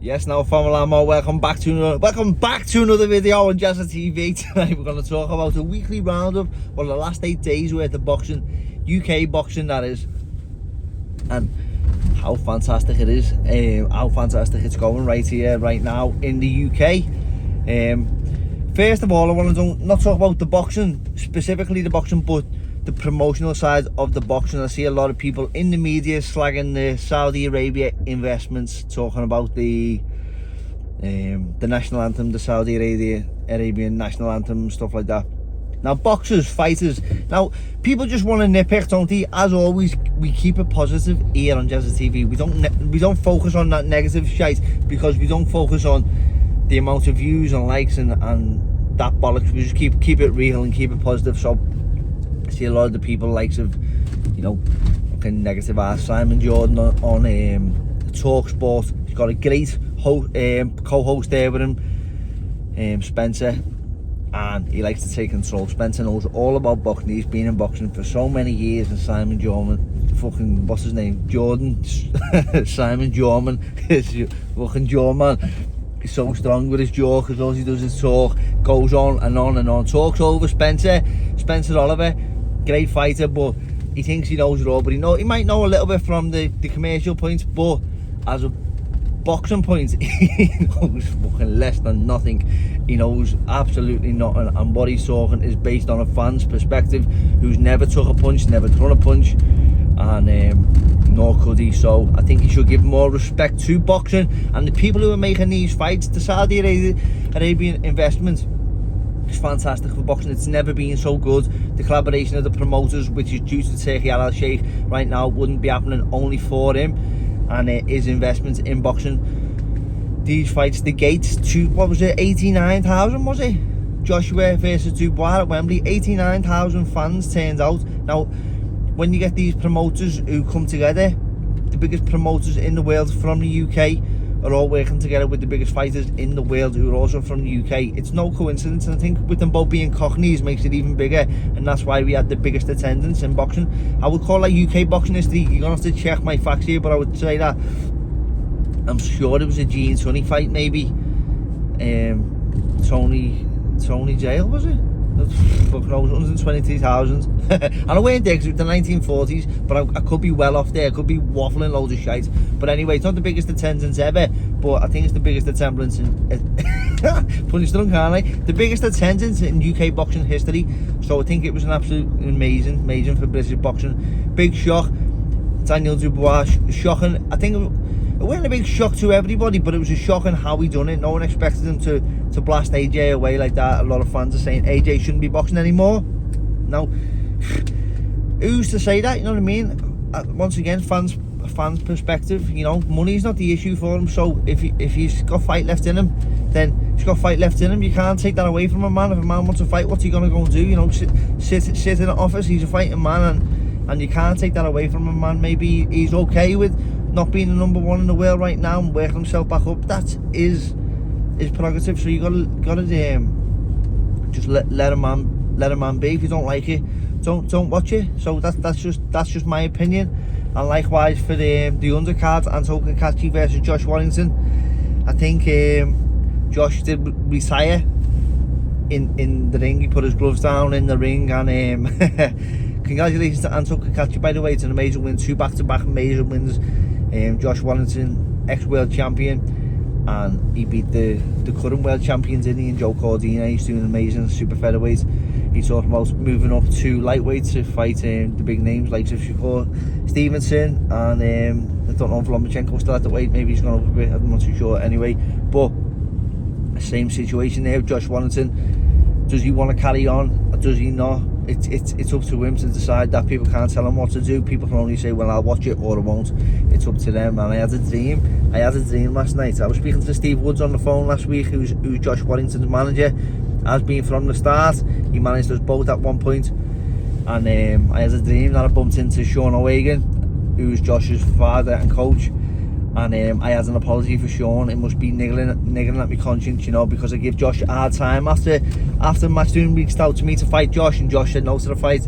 Yes, now family Ammo, welcome back to another video on Jazza TV. Tonight we're going to talk about a weekly roundup, the last 8 days worth of boxing, UK boxing that is, and how fantastic it is, how fantastic it's going right here, right now in the UK. First of all, I want to not talk about the boxing, specifically the boxing, but the promotional side of the boxing. I see a lot of people in the media slagging the Saudi Arabia investments, talking about the national anthem, the Saudi Arabian national anthem, stuff like that. Now, boxers, fighters, now people just want to nitpick, don't they? As always, we keep it positive here on Jazza TV. We don't focus on that negative shite, because we don't focus on the amount of views and likes and that bollocks. We just keep it real and keep it positive. So I see a lot of the people likes of, fucking negative ass Simon Jordan on Talk Sport. He's got a great co-host there with him, Spencer, and he likes to take control. Spencer knows all about boxing. He's been in boxing for so many years, and Simon Jordan, fucking, what's his name? Jordan, Simon Jordan is fucking Jordan. He's so strong with his jaw, because all he does is talk, goes on and on and on. Talks over Spencer Oliver, great fighter, but he thinks he knows it all. But he might know a little bit from the commercial points, but as a boxing point, he knows fucking less than nothing. He knows absolutely nothing, and what he's talking is based on a fan's perspective, who's never took a punch, never thrown a punch, and nor could he. So I think he should give more respect to boxing and the people who are making these fights. The Saudi Arabian investment is fantastic for boxing. It's never been so good. The collaboration of the promoters, which is due to Turkey Al Sheikh right now, wouldn't be happening only for him and his investments in boxing. These fights, the gates to, what was it, 89,000 was it? Joshua versus Dubois at Wembley, 89,000 fans turned out. Now, when you get these promoters who come together, the biggest promoters in the world from the UK are all working together with the biggest fighters in the world who are also from the UK. It's no coincidence, and I think with them both being Cockneys makes it even bigger, and that's why we had the biggest attendance in boxing. I would call that UK boxing history. You're gonna have to check my facts here, but I would say that I'm sure it was a G and Sonny fight, maybe. Tony Jail, was it? Fucking knows, 123,000. And I weren't there because it was the 1940s, but I could be well off there. I could be waffling loads of shite. But anyway, it's not the biggest attendance ever, but I think it's the biggest attendance in punch drunk, can't I? The biggest attendance in UK boxing history. So I think it was an absolute amazing for British boxing. Big shock. Daniel Dubois, shocking. I think it wasn't a big shock to everybody, but it was a shock in how he done it. No one expected him to blast AJ away like that. A lot of fans are saying AJ shouldn't be boxing anymore. Now, who's to say that? You know what I mean? Once again, fans' perspective. Money's not the issue for him. So if he's got fight left in him, then he's got fight left in him. You can't take that away from a man. If a man wants to fight, what's he gonna go and do? Sit in an office. He's a fighting man, and you can't take that away from a man. Maybe he's okay with not being the number one in the world right now and working himself back up. That is his prerogative. So you gotta just let a man be. If you don't like it, don't watch it. So that's just my opinion. And likewise for the undercard, Antonio Kachi versus Josh Warrington. I think Josh did retire in the ring. He put his gloves down in the ring, and congratulations to Antonio Kachi, by the way. It's an amazing win, 2 back-to-back amazing wins. Josh Warrington, ex-world champion, and he beat the current world champions, and Joe Cordina. He's doing amazing, super featherweight. He's talking about moving up to lightweight to fight the big names like Shakur Stevenson, and I don't know if Lomachenko's still at the weight. Maybe he's gone over a bit, I'm not too sure. Anyway, but same situation there with Josh Warrington. Does he want to carry on, or does he not? It's up to him to decide that. People can't tell him what to do. People can only say, well, I'll watch it or I won't. It's up to them. And I had a dream last night. I was speaking to Steve Woods on the phone last week, who's Josh Warrington's manager, has been from the start. He managed us both at one point. And I had a dream that I bumped into Sean O'Hagan, who's Josh's father and coach. And I had an apology for Sean. It must be niggling at my conscience, because I give Josh a hard time after Matchroom reached out to me to fight Josh, and Josh said no to the fight.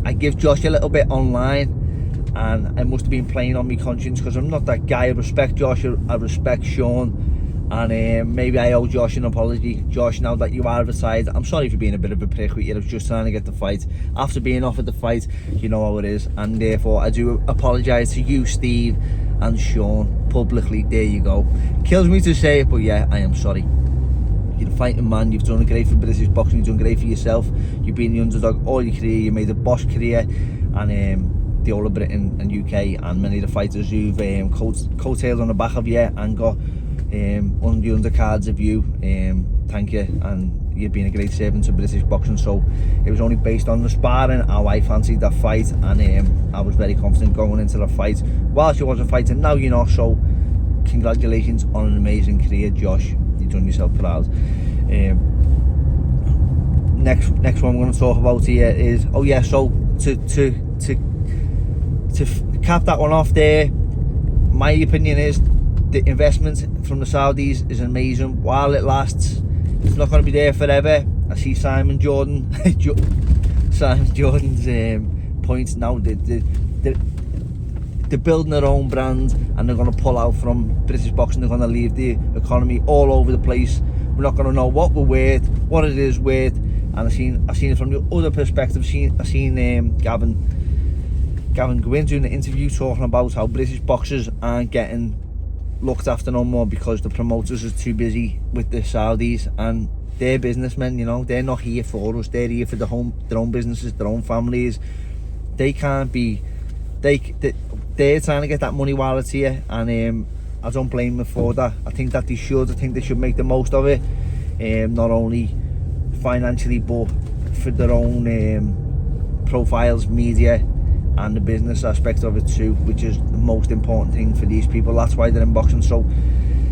I give Josh a little bit online, and it must have been playing on my conscience because I'm not that guy. I respect Josh, I respect Sean, and maybe I owe Josh an apology. Josh, now that you are retired, I'm sorry for being a bit of a prick with you. I was just trying to get the fight. After being offered the fight, you know how it is, and therefore I do apologise to you, Steve and Sean, publicly. There you go. Kills me to say it, but yeah, I am sorry. You're a fighting man, you've done great for British boxing, you've done great for yourself, you've been the underdog all your career, you made a boss career, and the whole of Britain and UK and many of the fighters who've coattailed on the back of you and got on the undercards of you, thank you, and you've been a great servant to British boxing. So it was only based on the sparring, how I fancied that fight, and I was very confident going into the fight. Whilst you wasn't fighting, now you're not, so congratulations on an amazing career, Josh. You've done yourself proud. Next one I'm going to talk about here is, oh yeah, so to cap that one off there, my opinion is the investment from the Saudis is amazing while it lasts. It's not going to be there forever. I see Simon Jordan's points now. They're building their own brand and they're going to pull out from British boxing. They're going to leave the economy all over the place. We're not going to know what we're worth, what it is worth. And I've seen it from the other perspective. I've seen Gavin Gwynn doing an interview talking about how British boxers aren't getting looked after no more because the promoters are too busy with the Saudis, and they're businessmen, you know, they're not here for us, they're here for their own businesses, their own families. They can't be, they're trying to get that money while it's here, and I don't blame them for that. I think they should make the most of it, not only financially but for their own profiles, media, and the business aspect of it too, which is the most important thing for these people. That's why they're in boxing. So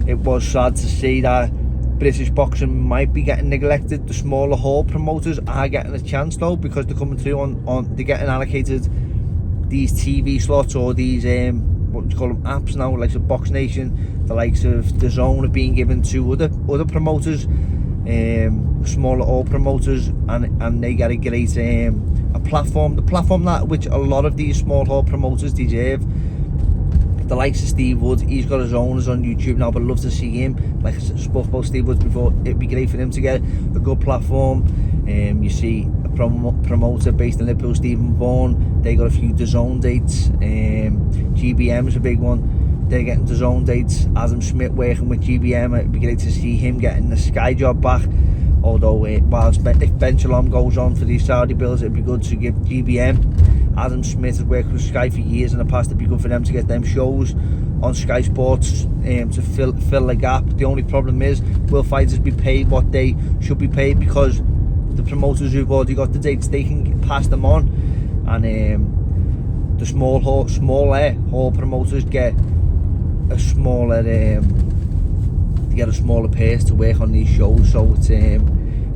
it was sad to see that British boxing might be getting neglected. The smaller hall promoters are getting a chance though, because they're coming through on they're getting allocated these TV slots, or these what do you call them, apps now, like Box Nation, the likes of DAZN, are being given to other promoters, smaller hall promoters, and they get a great a platform, the platform that which a lot of these small hall promoters deserve. The likes of Steve Wood, he's got his owners on YouTube now, but I'd love to see him, like I spoke about Steve Wood before, it'd be great for him to get a good platform. You see a promoter based in Liverpool, Stephen Vaughan, they got a few DAZN dates. GBM is a big one, they're getting DAZN dates. Adam Smith working with GBM, it'd be great to see him getting the Sky job back. Although if Ben Shalom goes on for these Saudi bills, it'd be good to give GBM. Adam Smith has worked with Sky for years in the past. It'd be good for them to get them shows on Sky Sports to fill the gap. The only problem is, will fighters be paid what they should be paid? Because the promoters who've already got the dates, they can pass them on, and the smaller hall promoters get a smaller purse to work on these shows. So it's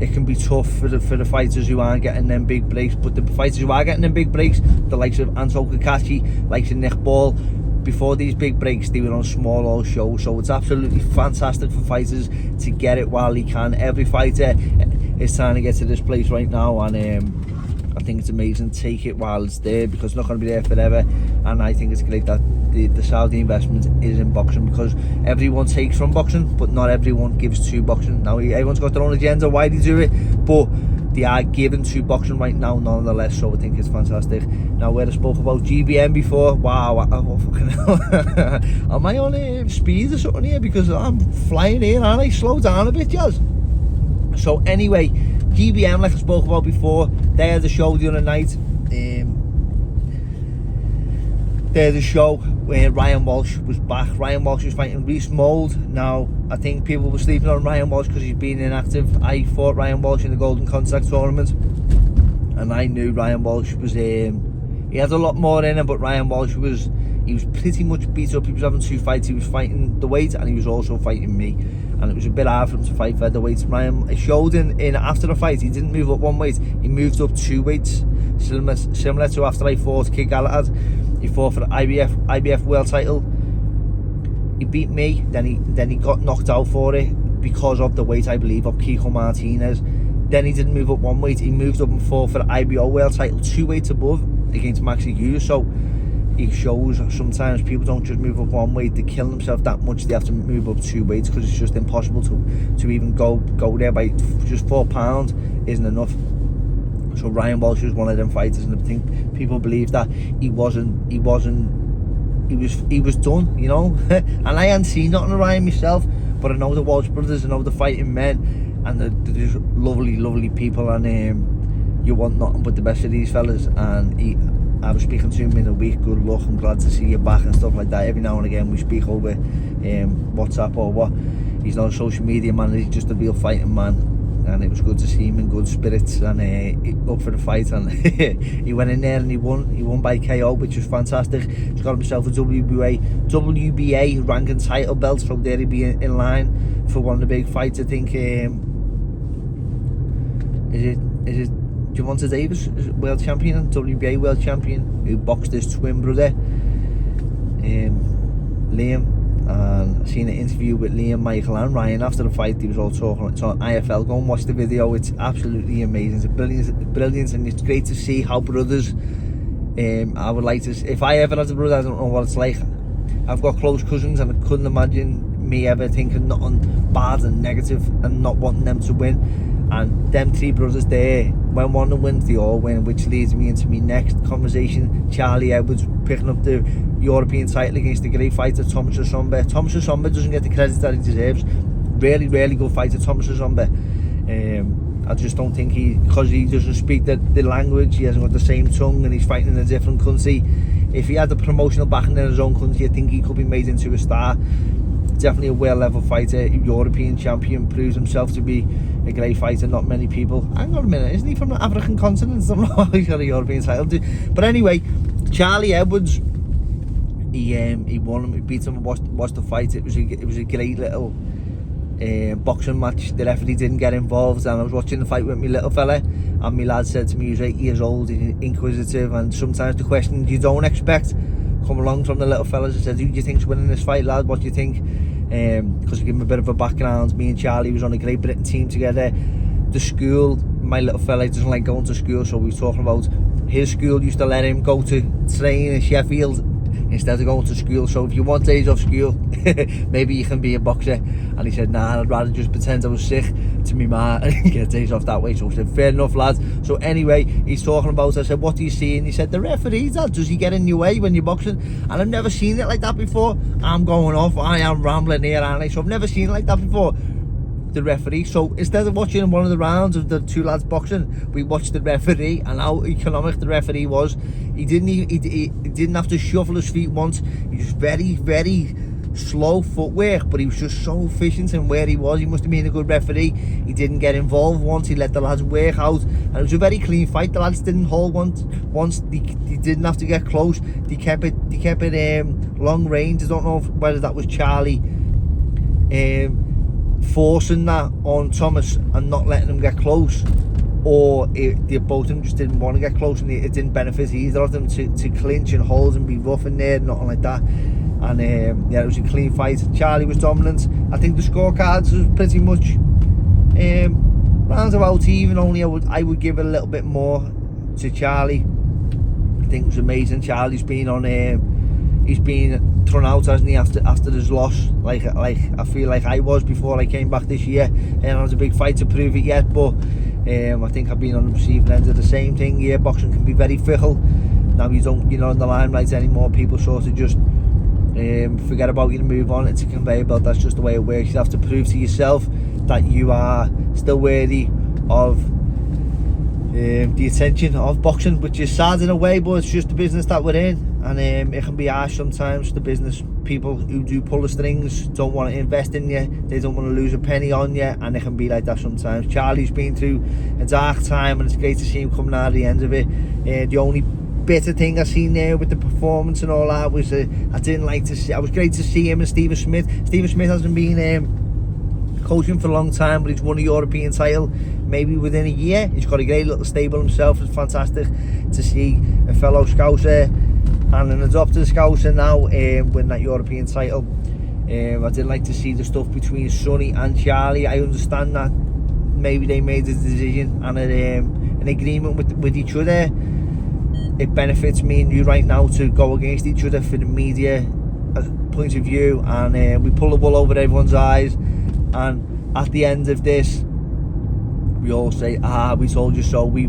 it can be tough for the fighters who aren't getting them big breaks. But the fighters who are getting them big breaks, the likes of Anto Kakashi, likes of Nick Ball, before these big breaks they were on small old shows. So it's absolutely fantastic for fighters to get it while he can. Every fighter is trying to get to this place right now, and I think it's amazing. Take it while it's there, because it's not going to be there forever. And I think it's great that the Saudi investment is in boxing, because everyone takes from boxing, but not everyone gives to boxing. Now everyone's got their own agenda why they do it, but they are given to boxing right now nonetheless. So I think it's fantastic. Now, where I spoke about GBM before, wow, fucking hell. Am I on speed or something here? Because I'm flying in, aren't I? Slow down a bit, Jazz. So anyway, GBM, like I spoke about before, they had a show the other night. They had a show where Ryan Walsh was back. Ryan Walsh was fighting Reece Mould. Now, I think people were sleeping on Ryan Walsh because he's been inactive. I fought Ryan Walsh in the Golden Contract tournament, and I knew Ryan Walsh was he had a lot more in him, but Ryan Walsh was pretty much beat up. He was having two fights. He was fighting the weight, and he was also fighting me, and it was a bit hard for him to fight featherweight. Ryan showed in after the fight, he didn't move up one weight, he moved up two weights, similar to after I fought Kid Galahad. He fought for the IBF world title. He beat me, then he got knocked out for it because of the weight, I believe, of Kiko Martinez. Then he didn't move up one weight, he moved up and fought for the IBO world title, two weights above, against Maxi Hughes. So he shows sometimes people don't just move up one weight, they kill themselves that much, they have to move up 2 weights because it's just impossible to even go there by just £4 isn't enough. So Ryan Walsh was one of them fighters, and I think people believe that he was done, you know. And I hadn't seen nothing of Ryan myself, but I know the Walsh brothers, I know the fighting men, and they're just lovely people, and you want nothing but the best of these fellas. And I was speaking to him in a week, good luck, I'm glad to see you back and stuff like that. Every now and again we speak over WhatsApp or what. He's not a social media man, he's just a real fighting man. And it was good to see him in good spirits and up for the fight, and he went in there and he won by KO, which was fantastic. He's got himself a WBA ranking title belt, so there he'd be in line for one of the big fights. I think is it Gervonta Davis, world champion, WBA world champion, who boxed his twin brother Liam. And I seen an interview with Liam, Michael and Ryan after the fight. He was all talking. It's on IFL. Go and watch the video. It's absolutely amazing. It's brilliant, and it's great to see how brothers. I would like to. If I ever had a brother, I don't know what it's like. I've got close cousins, and I couldn't imagine me ever thinking nothing bad and negative and not wanting them to win. And them three brothers there, when one of them wins, they all win, which leads me into my next conversation. Charlie Edwards picking up the European title against the great fighter Thomas Asomba. Thomas Asomba doesn't get the credit that he deserves. Really good fighter, Thomas Asomba. I just don't think because he doesn't speak the language, he hasn't got the same tongue, and he's fighting in a different country. If he had the promotional backing in his own country, I think he could be made into a star. Definitely a world-level fighter, European champion, proves himself to be a great fighter. Not many people. Hang on a minute, isn't he from the African continent? I don't know how he's got a European title. But anyway, Charlie Edwards, he won him, he beat him, watched the fight. It was a great little boxing match. The referee didn't get involved, and I was watching the fight with my little fella, and my lad said to me, he was 8 years old, he's inquisitive, and sometimes the questions you don't expect come along from the little fellas. I said, who do you think's winning this fight, lad? What do you think? Because I give him a bit of a background. Me and Charlie was on a Great Britain team together. The school, my little fella doesn't like going to school, so we were talking about his school used to let him go to train in Sheffield instead of going to school. So if you want days off school, maybe you can be a boxer. And he said, nah, I'd rather just pretend I was sick to me ma and get days off that way. So I said, fair enough, lads. So anyway, he's talking about, I said, what do you see? And he said, the referee, Dad, does he get in your way when you're boxing? And I've never seen it like that before. I'm going off, I am rambling here, aren't I? So I've never seen it like that before. The referee. So instead of watching one of the rounds of the two lads boxing, we watched the referee, and how economic the referee was. He didn't have to shuffle his feet once. He was very slow footwork, but he was just so efficient in where he was. He must have been a good referee. He didn't get involved once. He let the lads work out, and it was a very clean fight. The lads didn't hold once. They didn't have to get close. They kept it long range. I don't know whether that was Charlie forcing that on Thomas and not letting him get close, or both of them just didn't want to get close, and it didn't benefit either of them to clinch and hold and be rough in there, nothing like that. And yeah, it was a clean fight. Charlie was dominant. I think the scorecards was pretty much rounds about even. Only I would give it a little bit more to Charlie. I think it was amazing. Charlie's been on he's been thrown out, hasn't he, after his loss, like I feel like I was before I came back this year, and it was a big fight to prove it yet, but I think I've been on the receiving end of the same thing. Yeah, boxing can be very fickle. Now you're not in the limelight anymore. People sort of just forget about you and move on. It's a conveyor belt. That's just the way it works. You have to prove to yourself that you are still worthy of the attention of boxing, which is sad in a way, but it's just the business that we're in, and it can be harsh sometimes. The business people who do pull the strings don't want to invest in you, they don't want to lose a penny on you, and it can be like that sometimes. Charlie's been through a dark time, and it's great to see him coming out at the end of it. The only bitter thing I seen there with the performance and all that was I didn't like to see. I was great to see him and Stephen Smith. Stephen Smith hasn't been coaching for a long time, but he's won a European title maybe within a year. He's got a great little stable himself. It's fantastic to see a fellow Scouser and an adopted Scouser now win that European title. I did like to see the stuff between Sonny and Charlie. I understand that maybe they made a decision and an agreement with each other. it benefits me and you right now to go against each other for the media point of view, and we pull the wool over everyone's eyes, and at the end of this we all say, we told you so. We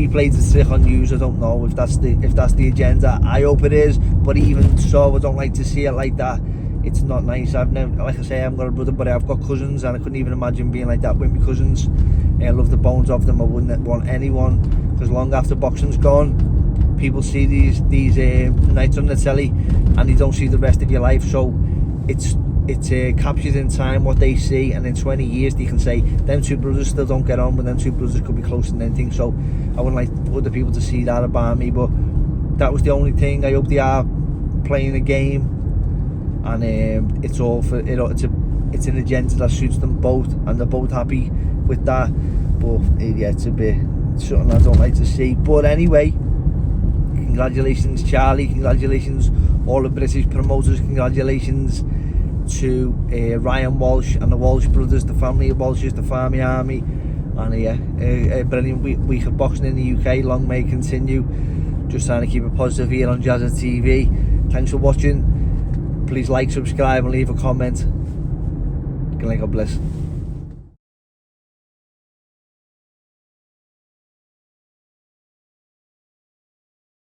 played the trick on news. I don't know if that's the agenda. I hope it is, but even so, I don't like to see it like that. It's not nice. I've never, like I say, I haven't got a brother, but I've got cousins, and I couldn't even imagine being like that with my cousins. I love the bones of them. I wouldn't want anyone, because long after boxing's gone, people see these nights on the telly, and they don't see the rest of your life. So it's captured in time what they see, and in 20 years they can say them two brothers still don't get on, but them two brothers could be closer than anything. So I wouldn't like other people to see that about me, but that was the only thing. I hope they are playing the game, and it's all for it. It's an agenda that suits them both, and they're both happy with that. But it's a bit something I don't like to see. But anyway, congratulations Charlie, congratulations all the British promoters, congratulations to Ryan Walsh and the Walsh brothers, the family of Walsh's, the Farmy Army, and a brilliant week of boxing in the UK. Long may it continue. Just trying to keep it positive here on Jazza TV. Thanks for watching. Please like, subscribe and leave a comment. Good night, God bless.